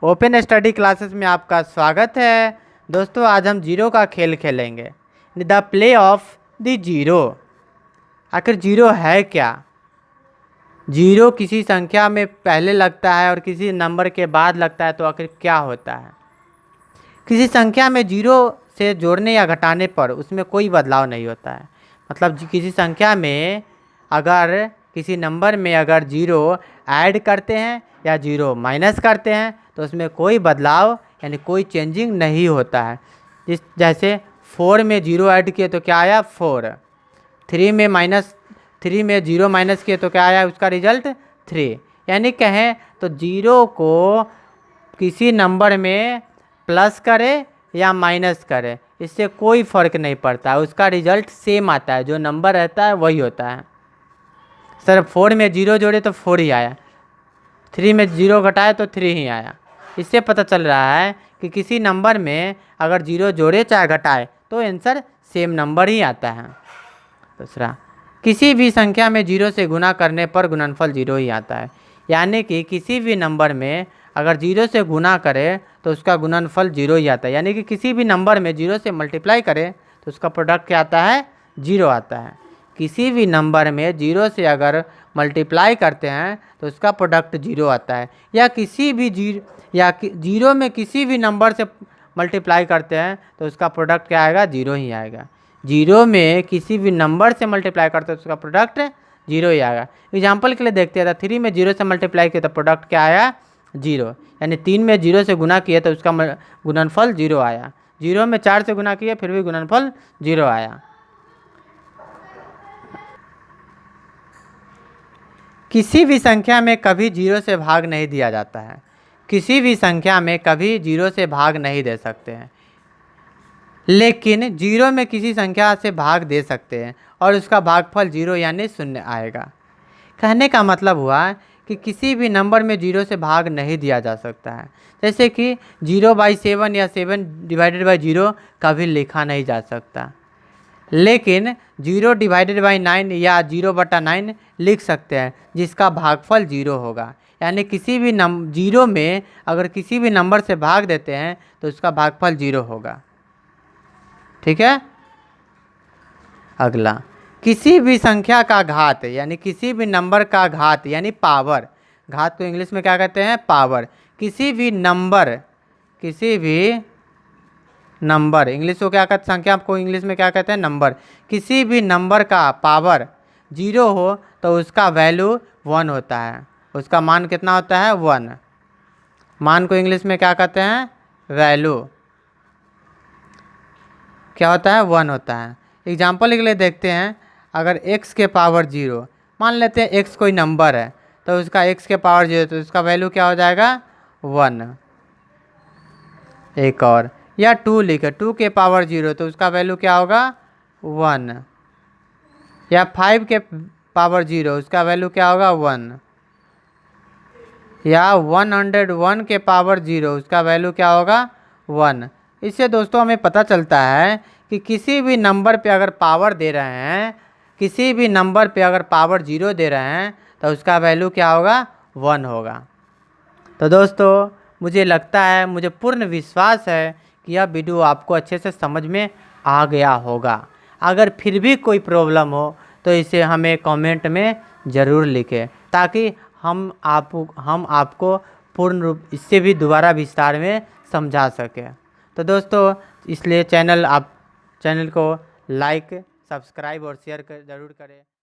Open study classes में आपका स्वागत है। दोस्तों आज हम जीरो का खेल खेलेंगे, the play of the zero. आखिर जीरो है क्या? जीरो किसी संख्या में पहले लगता है और किसी नंबर के बाद लगता है, तो आखिर क्या होता है? किसी संख्या में जीरो से जोड़ने या घटाने पर उसमें कोई बदलाव नहीं होता है। मतलब किसी संख्या में अगर किसी नंबर में अगर जीरो ऐड करते हैं या जीरो माइनस करते हैं तो उसमें कोई बदलाव यानी कोई चेंजिंग नहीं होता है। जैसे 4 में जीरो ऐड किए तो क्या आया 4, 3 में जीरो माइनस किए तो क्या आया उसका रिजल्ट 3। यानी कहें तो जीरो को किसी नंबर में प्लस करे या माइनस करे इससे कोई फ़र्क नहीं पड़ता है, उसका रिजल्ट सेम आता है, जो नंबर रहता है वही होता है। सर 4 में जीरो जोड़े तो 4 ही आया, 3 में जीरो घटाए तो 3 ही आया। इससे पता चल रहा है कि किसी नंबर में अगर जीरो जोड़े चाहे घटाए तो आंसर सेम नंबर ही आता है। दूसरा, किसी भी संख्या में जीरो से गुना करने पर गुणनफल जीरो ही आता है। यानी कि किसी भी नंबर में अगर जीरो से गुना करे तो उसका गुणनफल जीरो ही आता है। यानी कि किसी भी नंबर में जीरो से मल्टीप्लाई करे तो उसका प्रोडक्ट क्या आता है? जीरो आता है। किसी भी नंबर में जीरो से अगर मल्टीप्लाई करते हैं तो उसका प्रोडक्ट जीरो आता है। या जीरो में किसी भी नंबर से मल्टीप्लाई करते हैं तो उसका प्रोडक्ट क्या आएगा? जीरो ही आएगा। जीरो में किसी भी नंबर से मल्टीप्लाई करते हैं तो उसका प्रोडक्ट जीरो ही आएगा। एग्जाम्पल के लिए देखते हैं, 3 में जीरो से मल्टीप्लाई किया तो प्रोडक्ट क्या आया? जीरो। यानी 3 में जीरो से गुना किए तो उसका गुणनफल जीरो आया। जीरो में 4 से गुना किए फिर भी गुणनफल जीरो आया। किसी भी संख्या में कभी जीरो से भाग नहीं दिया जाता है। किसी भी संख्या में कभी जीरो से भाग नहीं दे सकते हैं, लेकिन जीरो में किसी संख्या से भाग दे सकते हैं और उसका भागफल जीरो यानी शून्य आएगा। कहने का मतलब हुआ कि किसी भी नंबर में जीरो से भाग नहीं दिया जा सकता है। जैसे कि 0/7 या 7/0 कभी लिखा नहीं जा सकता, लेकिन 0/9 या 0/9 लिख सकते हैं जिसका भागफल जीरो होगा। यानी किसी भी जीरो में अगर किसी भी नंबर से भाग देते हैं तो उसका भागफल जीरो होगा। ठीक है। अगला, किसी भी संख्या का घात यानी किसी भी नंबर का घात यानी पावर, घात को इंग्लिश में क्या कहते हैं? पावर। किसी भी नंबर इंग्लिश को क्या कहते हैं? संख्या को इंग्लिश में क्या कहते हैं? नंबर। किसी भी नंबर का पावर जीरो हो तो उसका वैल्यू 1 होता है। उसका मान कितना होता है? 1। मान को इंग्लिश में क्या कहते हैं? वैल्यू क्या होता है? 1 होता है। एग्जाम्पल के लिए देखते हैं, अगर x के पावर 0, मान लेते हैं x कोई नंबर है तो उसका x के पावर 0 तो उसका वैल्यू क्या हो जाएगा? 1। एक और, या 2 लिखे, 2 के पावर 0 तो उसका वैल्यू क्या होगा? 1। या 5 के पावर 0 उसका वैल्यू क्या होगा? 1। या 101 के पावर 0 उसका वैल्यू क्या होगा? 1। इससे दोस्तों हमें पता चलता है कि किसी भी नंबर पे अगर पावर दे रहे हैं, किसी भी नंबर पे अगर पावर 0 दे रहे हैं तो उसका वैल्यू क्या होगा? 1 होगा। तो दोस्तों मुझे लगता है, मुझे पूर्ण विश्वास है कि यह वीडियो आपको अच्छे से समझ में आ गया होगा। अगर फिर भी कोई प्रॉब्लम हो तो इसे हमें कमेंट में ज़रूर लिखें, ताकि हम आपको पूर्ण रूप इससे भी दोबारा विस्तार में समझा सकें। तो दोस्तों इसलिए चैनल को लाइक, सब्सक्राइब और शेयर ज़रूर करें।